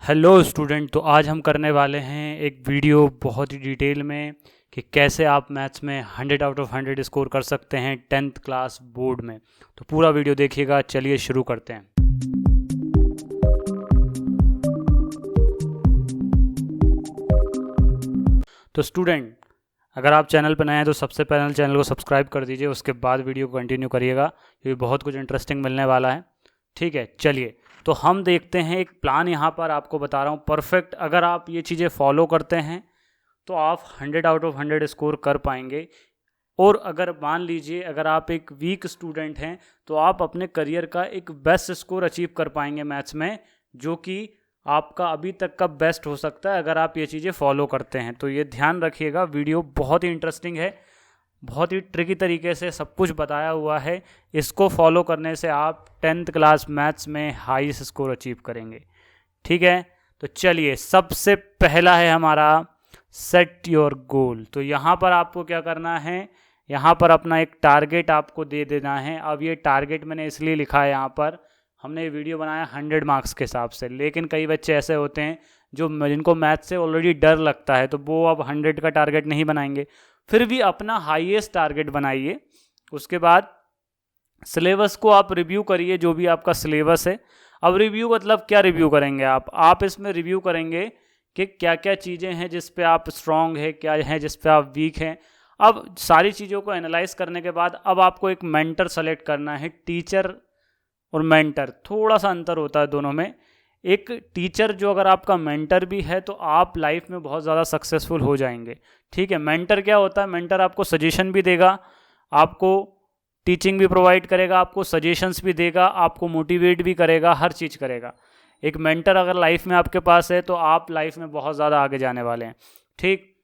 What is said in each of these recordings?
Hello student. तो आज हम करने वाले हैं एक वीडियो बहुत ही डिटेल में कि कैसे आप मैथ्स में 100 आउट ऑफ 100 स्कोर कर सकते हैं 10th क्लास बोर्ड में। तो पूरा वीडियो देखिएगा। चलिए शुरू करते हैं। तो स्टूडेंट, अगर आप चैनल पर नए हैं तो सबसे पहले चैनल को सब्सक्राइब कर दीजिए, उसके बाद वीडियो को कंटिन्यू करिएगा क्योंकि बहुत कुछ इंटरेस्टिंग मिलने वाला है। ठीक है, चलिए तो हम देखते हैं। एक प्लान यहाँ पर आपको बता रहा हूँ परफेक्ट। अगर आप ये चीज़ें फॉलो करते हैं तो आप 100 आउट ऑफ 100 स्कोर कर पाएंगे। और अगर मान लीजिए अगर आप एक वीक स्टूडेंट हैं तो आप अपने करियर का एक बेस्ट स्कोर अचीव कर पाएंगे मैथ्स में, जो कि आपका अभी तक का बेस्ट हो सकता है अगर आप ये चीज़ें फॉलो करते हैं। तो ये ध्यान रखिएगा, वीडियो बहुत ही इंटरेस्टिंग है, बहुत ही ट्रिकी तरीके से सब कुछ बताया हुआ है। इसको फॉलो करने से आप 10th क्लास मैथ्स में हाईएस्ट स्कोर अचीव करेंगे। ठीक है, तो चलिए सबसे पहला है हमारा सेट योर गोल। तो यहाँ पर आपको क्या करना है, यहाँ पर अपना एक टारगेट आपको दे देना है। अब ये टारगेट मैंने इसलिए लिखा है, यहाँ पर हमने ये वीडियो बनाया 100 मार्क्स के हिसाब से, लेकिन कई बच्चे ऐसे होते हैं जिनको मैथ से ऑलरेडी डर लगता है तो वो अब 100 का टारगेट नहीं बनाएंगे। फिर भी अपना हाईएस्ट टारगेट बनाइए। उसके बाद सिलेबस को आप रिव्यू करिए, जो भी आपका सिलेबस है। अब रिव्यू मतलब क्या रिव्यू करेंगे आप इसमें रिव्यू करेंगे कि क्या क्या चीज़ें हैं जिस पे आप स्ट्रांग है, क्या है जिस पे आप वीक हैं। अब सारी चीज़ों को एनालाइज करने के बाद अब आपको एक मेंटर सेलेक्ट करना है। टीचर और मेंटर थोड़ा सा अंतर होता है दोनों में। एक टीचर जो अगर आपका मेंटर भी है तो आप लाइफ में बहुत ज़्यादा सक्सेसफुल हो जाएंगे। ठीक है, मेंटर क्या होता है, मेंटर आपको सजेशन भी देगा, आपको टीचिंग भी प्रोवाइड करेगा, आपको सजेशंस भी देगा, आपको मोटिवेट भी करेगा, हर चीज़ करेगा। एक मेंटर अगर लाइफ में आपके पास है तो आप लाइफ में बहुत ज़्यादा आगे जाने वाले हैं। ठीक,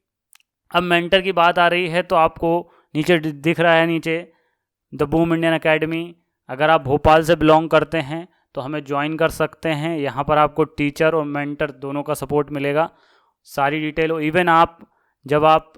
अब मेंटर की बात आ रही है तो आपको नीचे दिख रहा है, नीचे द बूम इंडियन अकेडमी। अगर आप भोपाल से बिलोंग करते हैं तो हमें ज्वाइन कर सकते हैं। यहाँ पर आपको टीचर और मेंटर दोनों का सपोर्ट मिलेगा, सारी डिटेल। इवन आप जब आप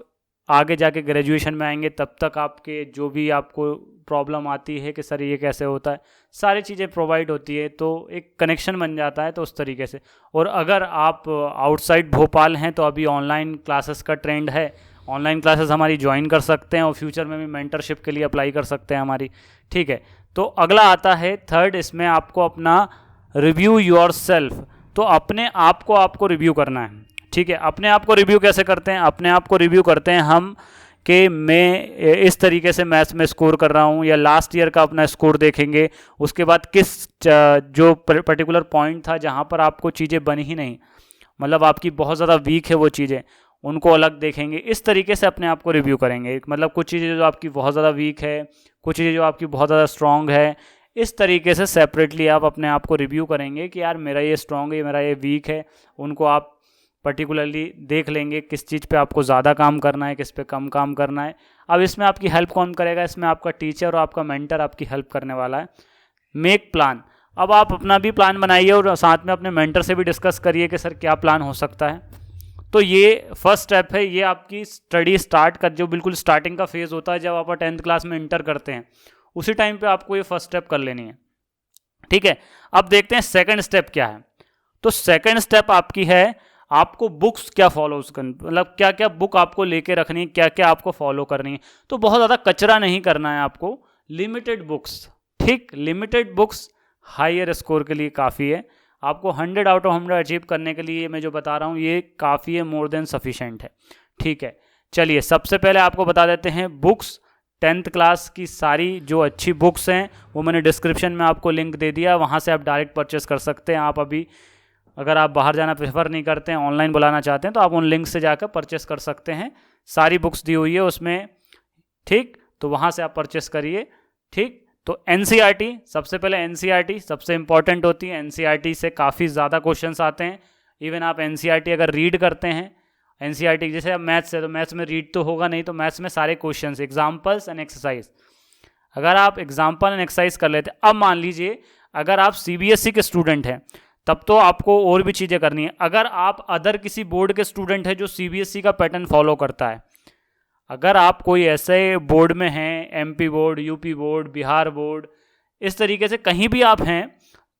आगे जाके ग्रेजुएशन में आएंगे तब तक आपके जो भी आपको प्रॉब्लम आती है कि सर ये कैसे होता है, सारी चीज़ें प्रोवाइड होती है, तो एक कनेक्शन बन जाता है। तो उस तरीके से। और अगर आप आउटसाइड भोपाल हैं तो अभी ऑनलाइन क्लासेस का ट्रेंड है, ऑनलाइन क्लासेस हमारी ज्वाइन कर सकते हैं और फ्यूचर में भी मेंटरशिप के लिए अप्लाई कर सकते हैं हमारी। ठीक है, तो अगला आता है थर्ड। इसमें आपको अपना रिव्यू योरसेल्फ। तो अपने आप को आपको रिव्यू करना है। ठीक है, अपने आप को रिव्यू कैसे करते हैं, अपने आप को रिव्यू करते हैं हम कि मैं इस तरीके से मैथ्स में स्कोर कर रहा हूँ, या लास्ट ईयर का अपना स्कोर देखेंगे। उसके बाद किस जो पर्टिकुलर पॉइंट था जहाँ पर आपको चीज़ें बनी ही नहीं, मतलब आपकी बहुत ज़्यादा वीक है वो चीज़ें, उनको अलग देखेंगे। इस तरीके से अपने आप को रिव्यू करेंगे। मतलब कुछ चीज़ें जो आपकी बहुत ज़्यादा वीक है, कुछ चीज़ें जो आपकी बहुत ज़्यादा स्ट्रॉन्ग है, इस तरीके से सेपरेटली आप अपने आप को रिव्यू करेंगे कि यार मेरा ये स्ट्रॉन्ग है, मेरा ये वीक है। उनको आप पर्टिकुलरली देख लेंगे किस चीज़ पे आपको ज़्यादा काम करना है, किस पे कम काम करना है। अब इसमें आपकी हेल्प कौन करेगा, इसमें आपका टीचर और आपका मेंटर आपकी हेल्प करने वाला है। Make plan. अब आप अपना भी प्लान बनाइए और साथ में अपने मेंटर से भी डिस्कस करिए कि सर क्या प्लान हो सकता है। तो ये फर्स्ट स्टेप है। ये आपकी स्टडी स्टार्ट कर, जो बिल्कुल स्टार्टिंग का फेज़ होता है जब आप 10th क्लास में इंटर करते हैं, उसी टाइम पे आपको ये फर्स्ट स्टेप कर लेनी है। ठीक है, अब देखते हैं सेकंड स्टेप क्या है। तो सेकंड स्टेप आपकी है आपको बुक्स क्या फॉलो करनी, मतलब क्या क्या बुक आपको लेके रखनी है, क्या क्या आपको फॉलो करनी है। तो बहुत ज़्यादा कचरा नहीं करना है आपको, लिमिटेड बुक्स। ठीक, लिमिटेड बुक्स हायर स्कोर के लिए काफ़ी है। आपको 100 आउट ऑफ 100 अचीव करने के लिए मैं जो बता रहा हूँ ये काफ़ी है, मोर देन सफिशेंट है। ठीक है, चलिए सबसे पहले आपको बता देते हैं बुक्स। 10th क्लास की सारी जो अच्छी बुक्स हैं वो मैंने डिस्क्रिप्शन में आपको लिंक दे दिया, वहाँ से आप डायरेक्ट परचेस कर सकते हैं। आप अभी अगर आप बाहर जाना प्रेफर नहीं करते हैं, ऑनलाइन बुलाना चाहते हैं, तो आप उन लिंक से जाकर परचेस कर सकते हैं। सारी बुक्स दी हुई है उसमें। ठीक, तो वहाँ से आप परचेस करिए। ठीक, तो एनसीईआरटी, सबसे पहले एनसीईआरटी सबसे इंपॉर्टेंट होती है। एनसीईआरटी से काफ़ी ज़्यादा क्वेश्चंस आते हैं। इवन आप एनसीईआरटी अगर रीड करते हैं, एनसीईआरटी जैसे अब मैथ्स है तो मैथ्स में रीड तो होगा नहीं, तो मैथ्स में सारे क्वेश्चंस, एग्जाम्पल्स एंड एक्सरसाइज, अगर आप एग्जाम्पल एंड एक्सरसाइज कर लेते हैं। अब मान लीजिए अगर आप सीबीएसई के स्टूडेंट हैं तब तो आपको और भी चीज़ें करनी है। अगर आप अदर किसी बोर्ड के स्टूडेंट हैं जो सीबीएसई का पैटर्न फॉलो करता है, अगर आप कोई ऐसे बोर्ड में हैं, MP board, UP board, Bihar board, इस तरीके से कहीं भी आप हैं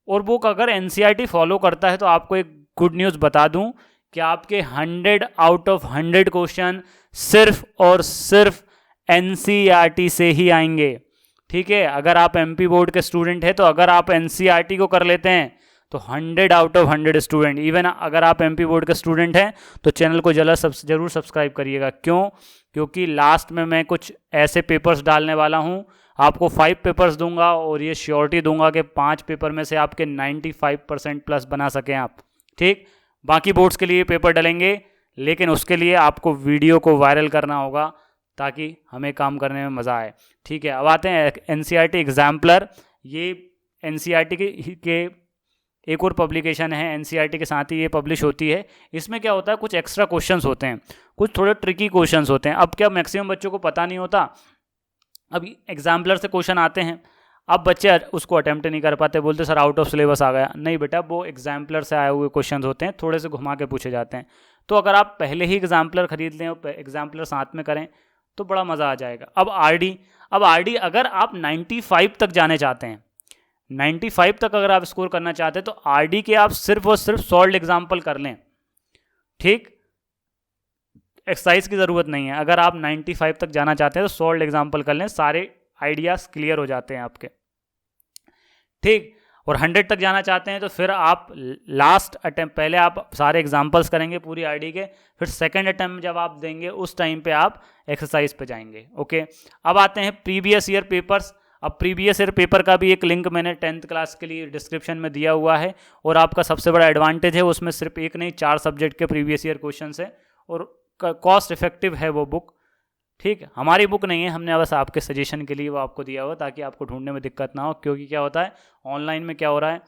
और वो अगर एनसीईआरटी फॉलो करता है तो आपको एक गुड न्यूज़ बता दूं कि आपके 100 आउट ऑफ 100 क्वेश्चन सिर्फ और सिर्फ एनसीईआरटी से ही आएंगे। ठीक है, अगर आप एमपी बोर्ड के स्टूडेंट हैं तो अगर आप एनसीईआरटी को कर लेते हैं तो 100 आउट ऑफ 100 स्टूडेंट, इवन अगर आप एमपी बोर्ड के स्टूडेंट हैं तो चैनल को जरूर सब्सक्राइब करिएगा। क्यों? क्योंकि लास्ट में मैं कुछ ऐसे पेपर्स डालने वाला हूं, आपको 5 पेपर्स दूंगा और ये श्योरिटी दूंगा कि 5 पेपर में से आपके 95% प्लस बना सकें आप। ठीक, बाकी बोर्ड्स के लिए पेपर डलेंगे, लेकिन उसके लिए आपको वीडियो को वायरल करना होगा ताकि हमें काम करने में मज़ा आए। ठीक है, अब आते हैं एनसीईआरटी एग्जाम्पलर। ये एनसीईआरटी के एक और पब्लिकेशन है, एनसीईआरटी के साथ ही ये पब्लिश होती है। इसमें क्या होता है, कुछ एक्स्ट्रा क्वेश्चंस होते हैं, कुछ थोड़े ट्रिकी क्वेश्चंस होते हैं। अब क्या मैक्सिमम बच्चों को पता नहीं होता, अब एग्जाम्पलर से क्वेश्चन आते हैं, अब बच्चे उसको अटेम्प्ट नहीं कर पाते, बोलते सर आउट ऑफ सिलेबस आ गया। नहीं बेटा, वो एग्जाम्पलर से आए हुए क्वेश्चंस होते हैं, थोड़े से घुमा के पूछे जाते हैं। तो अगर आप पहले ही एग्जाम्पलर खरीद लें और एग्जाम्पलर साथ में करें तो बड़ा मज़ा आ जाएगा। अब आरडी अगर आप 95 तक जाने चाहते हैं, 95 तक अगर आप स्कोर करना चाहते हैं तो आरडी के आप सिर्फ और सिर्फ सॉल्व्ड एग्जाम्पल कर लें। ठीक, एक्सरसाइज की ज़रूरत नहीं है। अगर आप 95 तक जाना चाहते हैं तो सॉल्व्ड एग्जाम्पल कर लें, सारे आइडियाज़ क्लियर हो जाते हैं आपके। ठीक, और 100 तक जाना चाहते हैं तो फिर आप लास्ट अटेम्प्ट, पहले आप सारे एग्जाम्पल्स करेंगे पूरी आईडी के, फिर सेकंड अटेम्प्ट जब आप देंगे उस टाइम पे आप एक्सरसाइज पे जाएंगे। ओके, अब आते हैं प्रीवियस ईयर पेपर्स। अब प्रीवियस ईयर पेपर का भी एक लिंक मैंने 10th क्लास के लिए डिस्क्रिप्शन में दिया हुआ है, और आपका सबसे बड़ा एडवांटेज है उसमें सिर्फ एक नहीं 4 सब्जेक्ट के प्रीवियस ईयर क्वेश्चन है, और कॉस्ट इफेक्टिव है वो बुक। ठीक, हमारी बुक नहीं है, हमने बस आपके सजेशन के लिए वो आपको दिया हुआ ताकि आपको ढूंढने में दिक्कत ना हो। क्योंकि क्या होता है ऑनलाइन में, क्या हो रहा है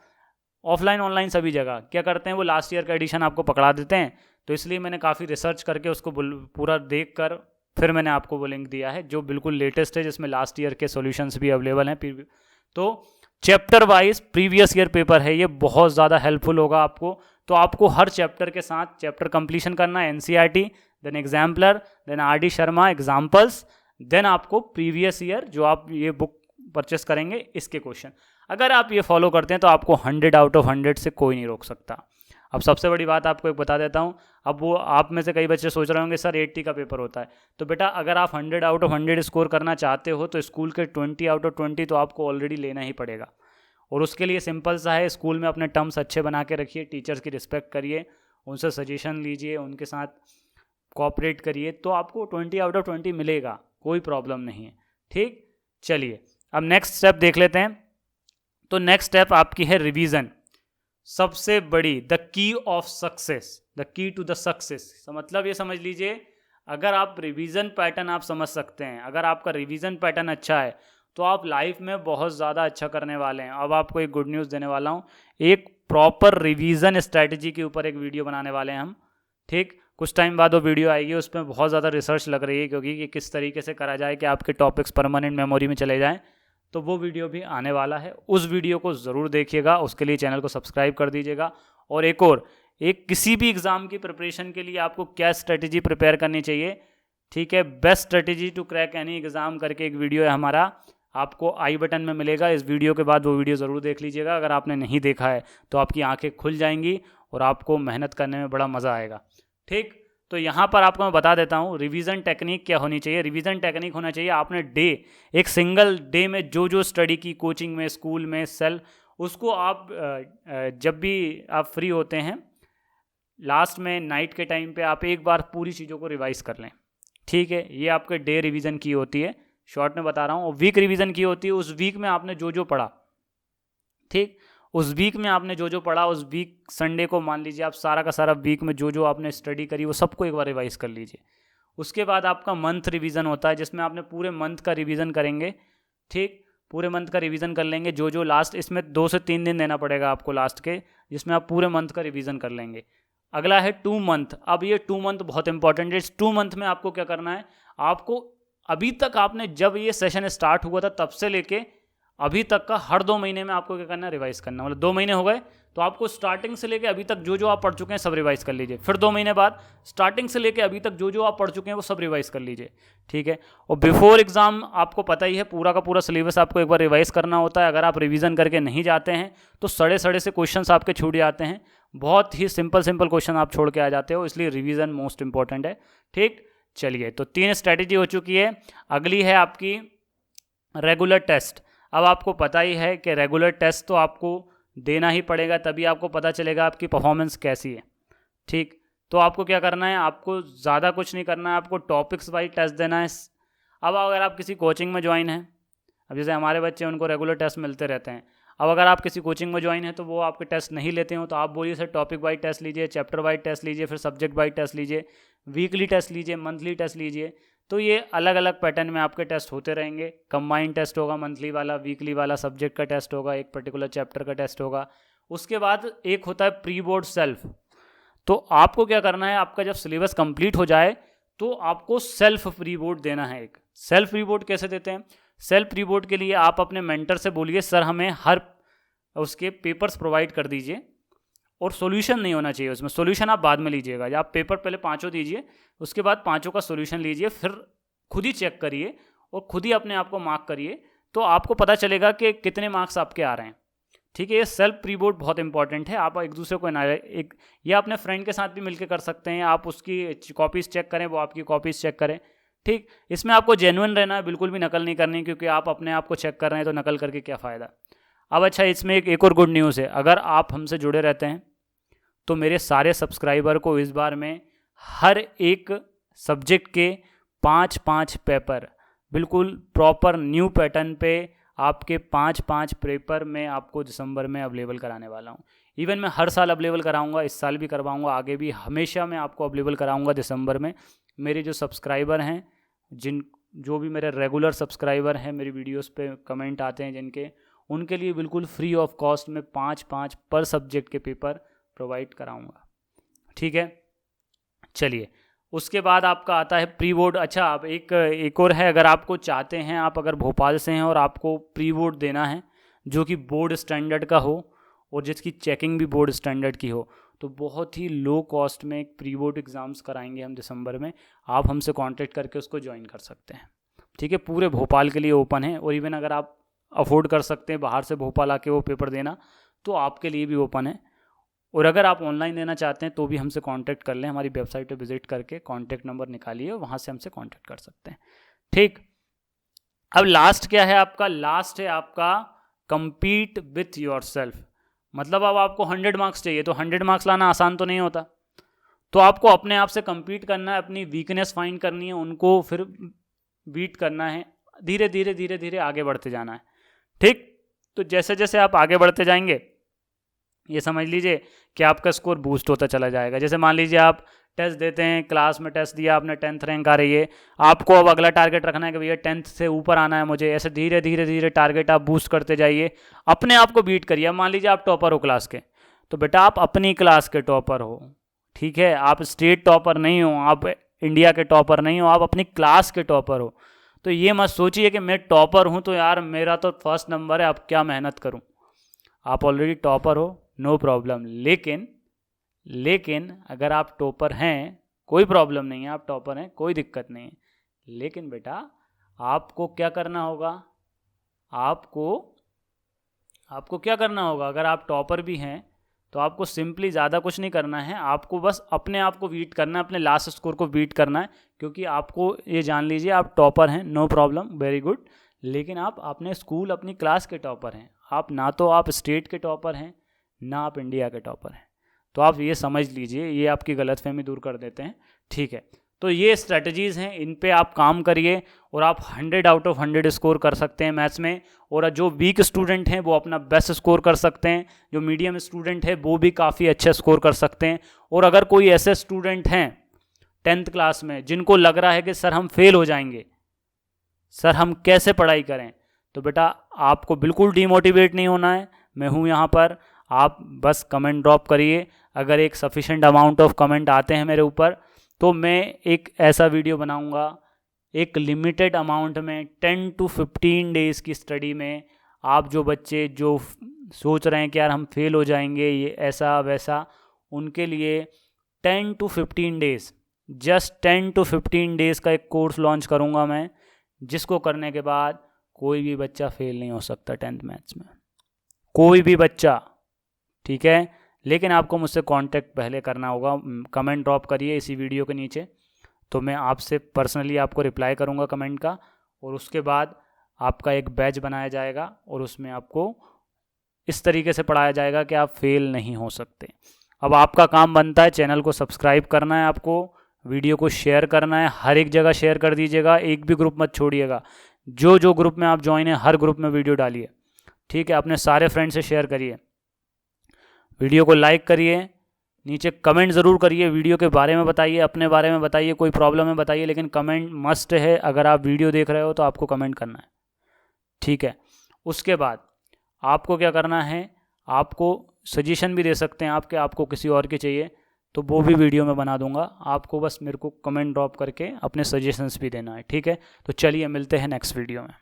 ऑफलाइन ऑनलाइन सभी जगह क्या करते हैं, वो लास्ट ईयर का एडिशन आपको पकड़ा देते हैं। तो इसलिए मैंने काफ़ी रिसर्च करके उसको पूरा देख कर फिर मैंने आपको वो लिंक दिया है जो बिल्कुल लेटेस्ट है, जिसमें लास्ट ईयर के सॉल्यूशंस भी अवेलेबल हैं। तो chapter wise previous year paper है, ये बहुत ज़्यादा हेल्पफुल होगा आपको। तो आपको हर चैप्टर के साथ चैप्टर कंप्लीशन करना है, NCERT, then exemplar, then RD Sharma examples, then आपको प्रीवियस ईयर जो आप ये बुक परचेस करेंगे इसके क्वेश्चन। अगर आप ये फॉलो करते हैं तो आपको 100 आउट ऑफ 100 से कोई नहीं रोक सकता। अब सबसे बड़ी बात आपको एक बता देता हूँ, अब वो आप में से कई बच्चे सोच रहे होंगे सर 80 का पेपर होता है, तो बेटा अगर आप 100 आउट ऑफ 100 स्कोर करना चाहते हो तो स्कूल के 20 आउट ऑफ 20 तो आपको ऑलरेडी लेना ही पड़ेगा। और उसके लिए सिंपल सा है, स्कूल में अपने टर्म्स अच्छे बना के रखिए, टीचर्स की रिस्पेक्ट करिए, उनसे सजेशन लीजिए, उनके साथ कोऑपरेट करिए, तो आपको 20 आउट ऑफ 20 मिलेगा, कोई प्रॉब्लम नहीं है। ठीक, चलिए अब नेक्स्ट स्टेप देख लेते हैं। तो नेक्स्ट स्टेप आपकी है रिवीजन। सबसे बड़ी the key of success, the key to the success, मतलब ये समझ लीजिए अगर आप रिवीजन पैटर्न आप समझ सकते हैं, अगर आपका रिवीजन पैटर्न अच्छा है तो आप लाइफ में बहुत ज़्यादा अच्छा करने वाले हैं। अब आपको एक गुड न्यूज़ देने वाला हूँ, एक प्रॉपर रिवीजन स्ट्रैटेजी के ऊपर एक वीडियो बनाने वाले हैं हम। ठीक, कुछ टाइम बाद वो वीडियो आएगी, उसमें बहुत ज़्यादा रिसर्च लग रही है क्योंकि ये किस तरीके से करा जाए कि आपके टॉपिक्स परमानेंट मेमोरी में चले जाएं, तो वो वीडियो भी आने वाला है। उस वीडियो को ज़रूर देखिएगा, उसके लिए चैनल को सब्सक्राइब कर दीजिएगा। और एक किसी भी एग्ज़ाम की प्रिपरेशन के लिए आपको क्या स्ट्रेटेजी प्रिपेयर करनी चाहिए, ठीक है, best strategy to crack any exam करके एक वीडियो है हमारा, आपको आई बटन में मिलेगा। इस वीडियो के बाद वो वीडियो ज़रूर देख लीजिएगा। अगर आपने नहीं देखा है तो आपकी आंखें खुल जाएंगी और आपको मेहनत करने में बड़ा मज़ा आएगा। ठीक, तो यहाँ पर आपको मैं बता देता हूँ रिवीजन टेक्निक क्या होनी चाहिए। रिवीजन टेक्निक होना चाहिए, आपने एक सिंगल डे में जो स्टडी की कोचिंग में, स्कूल में, सेल, उसको आप जब भी आप फ्री होते हैं लास्ट में नाइट के टाइम पे आप एक बार पूरी चीज़ों को रिवाइज़ कर लें। ठीक है, ये आपके डे रिवीजन की होती है, शॉर्ट में बता रहा हूँ। वीक रिवीजन की होती है, उस वीक में आपने जो पढ़ा, ठीक, उस वीक में आपने जो पढ़ा, उस वीक संडे को मान लीजिए आप सारा का सारा वीक में जो आपने स्टडी करी वो सबको एक बार रिवाइज कर लीजिए। उसके बाद आपका मंथ रिवीजन होता है जिसमें आपने पूरे मंथ का रिवीजन करेंगे। ठीक, पूरे मंथ का रिवीजन कर लेंगे, जो लास्ट, इसमें 2 से 3 दिन देना पड़ेगा आपको लास्ट के, जिसमें आप पूरे मंथ का रिवीजन कर लेंगे। अगला है 2 मंथ। अब ये 2 मंथ बहुत इंपॉर्टेंट है। इस 2 मंथ में आपको क्या करना है, आपको अभी तक आपने जब ये सेशन स्टार्ट हुआ था तब से लेके अभी तक का हर 2 महीने में आपको क्या करना है, रिवाइज करना। मतलब 2 महीने हो गए तो आपको स्टार्टिंग से लेके अभी तक जो आप पढ़ चुके हैं सब रिवाइज कर लीजिए। फिर 2 महीने बाद स्टार्टिंग से लेके अभी तक जो आप पढ़ चुके हैं वो सब रिवाइज कर लीजिए। ठीक है, और बिफोर एग्जाम आपको पता ही है पूरा का पूरा सिलेबस आपको एक बार रिवाइज करना होता है। अगर आप रिवीजन करके नहीं जाते हैं तो सड़े से क्वेश्चंस आपके छूट जाते हैं। बहुत ही सिंपल सिंपल क्वेश्चन आप छोड़ के आ जाते हो, इसलिए रिवीजन मोस्ट इंपॉर्टेंट है। ठीक, चलिए तो 3 स्ट्रैटेजी हो चुकी है। अगली है आपकी रेगुलर टेस्ट। अब आपको पता ही है कि रेगुलर टेस्ट तो आपको देना ही पड़ेगा, तभी आपको पता चलेगा आपकी परफॉर्मेंस कैसी है। ठीक, तो आपको क्या करना है, आपको ज़्यादा कुछ नहीं करना है, आपको टॉपिक्स वाइज टेस्ट देना है। अब अगर आप किसी कोचिंग में ज्वाइन हैं, अब जैसे हमारे बच्चे उनको रेगुलर टेस्ट मिलते रहते हैं, अब अगर आप किसी कोचिंग में ज्वाइन है तो वो आपके टेस्ट नहीं लेते हो, तो आप बोलिए सर टॉपिक वाइज टेस्ट लीजिए, चैप्टर वाइज टेस्ट लीजिए, फिर सब्जेक्ट वाइज टेस्ट लीजिए, वीकली टेस्ट लीजिए, मंथली टेस्ट लीजिए। तो ये अलग अलग पैटर्न में आपके टेस्ट होते रहेंगे। कंबाइंड टेस्ट होगा मंथली वाला, वीकली वाला सब्जेक्ट का टेस्ट होगा, एक पर्टिकुलर चैप्टर का टेस्ट होगा। उसके बाद एक होता है प्री बोर्ड सेल्फ। तो आपको क्या करना है, आपका जब सिलेबस कंप्लीट हो जाए तो आपको सेल्फ प्री बोर्ड देना है। एक सेल्फ प्री बोर्ड कैसे देते हैं, सेल्फ प्री बोर्ड के लिए आप अपने मेंटर से बोलिए सर हमें हर उसके पेपर्स प्रोवाइड कर दीजिए, और सॉल्यूशन नहीं होना चाहिए उसमें, सॉल्यूशन आप बाद में लीजिएगा। आप पेपर पहले 5 दीजिए, उसके बाद 5 का सॉल्यूशन लीजिए, फिर खुद ही चेक करिए और खुद ही अपने आप को मार्क करिए, तो आपको पता चलेगा कि कितने मार्क्स आपके आ रहे हैं। ठीक है, ये सेल्फ प्री बोर्ड बहुत इंपॉर्टेंट है। आप एक दूसरे को या अपने फ्रेंड के साथ भी मिलकर कर सकते हैं, आप उसकी कॉपीज़ चेक करें, वो आपकी कॉपीज़ चेक करें। ठीक, इसमें आपको जेन्युइन रहना है, बिल्कुल भी नकल नहीं करनी, क्योंकि आप अपने आप को चेक कर रहे हैं तो नकल करके क्या फ़ायदा। अब अच्छा, इसमें एक और गुड न्यूज़ है, अगर आप हमसे जुड़े रहते हैं तो मेरे सारे सब्सक्राइबर को इस बार में हर एक सब्जेक्ट के 5-5 पेपर बिल्कुल प्रॉपर न्यू पैटर्न पे आपके 5-5 पेपर मैं आपको दिसंबर में अवेलेबल कराने वाला हूँ। इवन मैं हर साल अवेलेबल कराऊंगा, इस साल भी करवाऊंगा, आगे भी हमेशा मैं आपको अवेलेबल कराऊंगा दिसंबर में। मेरे जो सब्सक्राइबर हैं, जो भी मेरे रेगुलर सब्सक्राइबर हैं, मेरी वीडियोस पे कमेंट आते हैं जिनके, उनके लिए बिल्कुल फ्री ऑफ कॉस्ट में 5-5 पर सब्जेक्ट के पेपर प्रोवाइड कराऊंगा। ठीक है, चलिए उसके बाद आपका आता है प्री बोर्ड। अच्छा, अब एक और है, अगर आपको चाहते हैं, आप अगर भोपाल से हैं और आपको प्री बोर्ड देना है जो कि बोर्ड स्टैंडर्ड का हो और जिसकी चेकिंग भी बोर्ड स्टैंडर्ड की हो, तो बहुत ही लो कॉस्ट में एक प्री बोर्ड एग्ज़ाम्स कराएंगे हम दिसंबर में। आप हमसे कांटेक्ट करके उसको ज्वाइन कर सकते हैं। ठीक है, पूरे भोपाल के लिए ओपन है, और इवन अगर आप अफोर्ड कर सकते हैं बाहर से भोपाल आके वो पेपर देना, तो आपके लिए भी ओपन है। और अगर आप ऑनलाइन देना चाहते हैं तो भी हमसे कांटेक्ट कर लें, हमारी वेबसाइट पे विजिट करके कांटेक्ट नंबर निकालिए, वहाँ से हमसे कांटेक्ट कर सकते हैं। ठीक, अब लास्ट क्या है आपका, लास्ट है आपका compete विथ योर सेल्फ। मतलब अब आपको 100 मार्क्स चाहिए, तो 100 मार्क्स लाना आसान तो नहीं होता, तो आपको अपने आप से compete करना है, अपनी वीकनेस फाइंड करनी है, उनको फिर बीट करना है, धीरे धीरे धीरे धीरे आगे बढ़ते जाना है। ठीक, तो जैसे जैसे आप आगे बढ़ते जाएंगे, ये समझ लीजिए कि आपका स्कोर बूस्ट होता चला जाएगा। जैसे मान लीजिए आप टेस्ट देते हैं, क्लास में टेस्ट दिया आपने, 10th रैंक आ रही है, आपको अब अगला टारगेट रखना है कि भैया 10th से ऊपर आना है मुझे। ऐसे धीरे धीरे धीरे टारगेट आप बूस्ट करते जाइए, अपने आप को बीट करिए। मान लीजिए आप टॉपर हो क्लास के, तो बेटा आप अपनी क्लास के टॉपर हो। ठीक है, आप स्टेट टॉपर नहीं हो, आप इंडिया के टॉपर नहीं हो, आप अपनी क्लास के टॉपर हो। तो ये मत सोचिए कि मैं टॉपर हूँ तो यार मेरा तो फर्स्ट नंबर है, अब क्या मेहनत करूँ। आप ऑलरेडी टॉपर हो, नो प्रॉब्लम। लेकिन अगर आप टॉपर हैं, कोई प्रॉब्लम नहीं है, आप टॉपर हैं, कोई दिक्कत नहीं है। लेकिन बेटा आपको क्या करना होगा, आपको क्या करना होगा, अगर आप टॉपर भी हैं तो आपको सिंपली ज़्यादा कुछ नहीं करना है, आपको बस अपने आप को बीट करना है, अपने लास्ट स्कोर को बीट करना है। क्योंकि आपको ये जान लीजिए आप टॉपर हैं, नो प्रॉब्लम, वेरी गुड, लेकिन आप अपने स्कूल अपनी क्लास के टॉपर हैं। आप ना तो आप स्टेट के टॉपर हैं, ना आप इंडिया के टॉपर हैं। तो आप ये समझ लीजिए, ये आपकी गलतफहमी दूर कर देते हैं। ठीक है, तो ये स्ट्रेटजीज़ हैं, इन पे आप काम करिए और आप 100 आउट ऑफ 100 स्कोर कर सकते हैं मैथ्स में। और जो वीक स्टूडेंट हैं वो अपना बेस्ट स्कोर कर सकते हैं, जो मीडियम स्टूडेंट है वो भी काफ़ी अच्छे स्कोर कर सकते हैं। और अगर कोई ऐसे स्टूडेंट हैं 10th क्लास में जिनको लग रहा है कि सर हम फेल हो जाएंगे, सर हम कैसे पढ़ाई करें, तो बेटा आपको बिल्कुल डीमोटिवेट नहीं होना है, मैं हूँ यहाँ पर। आप बस कमेंट ड्रॉप करिए, अगर एक सफिशेंट अमाउंट ऑफ कमेंट आते हैं मेरे ऊपर तो मैं एक ऐसा वीडियो बनाऊंगा, एक लिमिटेड अमाउंट में 10 to 15 डेज़ की स्टडी में। आप जो बच्चे जो सोच रहे हैं कि यार हम फेल हो जाएंगे, ये ऐसा वैसा, उनके लिए 10 to 15 days, just 10 to 15 days का एक कोर्स लॉन्च करूंगा मैं, जिसको करने के बाद कोई भी बच्चा फेल नहीं हो सकता 10th मैथ्स में, कोई भी बच्चा। ठीक है, लेकिन आपको मुझसे कांटेक्ट पहले करना होगा। कमेंट ड्रॉप करिए इसी वीडियो के नीचे, तो मैं आपसे पर्सनली आपको रिप्लाई करूँगा कमेंट का, और उसके बाद आपका एक बैच बनाया जाएगा और उसमें आपको इस तरीके से पढ़ाया जाएगा कि आप फेल नहीं हो सकते। अब आपका काम बनता है चैनल को सब्सक्राइब करना है, आपको वीडियो को शेयर करना है, हर एक जगह शेयर कर दीजिएगा, एक भी ग्रुप मत छोड़िएगा। जो ग्रुप में आप ज्वाइन है हर ग्रुप में वीडियो डालिए, ठीक है। अपने सारे फ्रेंड से शेयर करिए, वीडियो को लाइक करिए, नीचे कमेंट ज़रूर करिए, वीडियो के बारे में बताइए, अपने बारे में बताइए, कोई प्रॉब्लम है बताइए, लेकिन कमेंट मस्ट है। अगर आप वीडियो देख रहे हो तो आपको कमेंट करना है, ठीक है। उसके बाद आपको क्या करना है, आपको सजेशन भी दे सकते हैं आपको किसी और के चाहिए तो वो भी वीडियो में बना दूंगा। आपको बस मेरे को कमेंट ड्रॉप करके अपने सजेशंस भी देना है, ठीक है। तो चलिए मिलते हैं नेक्स्ट वीडियो में।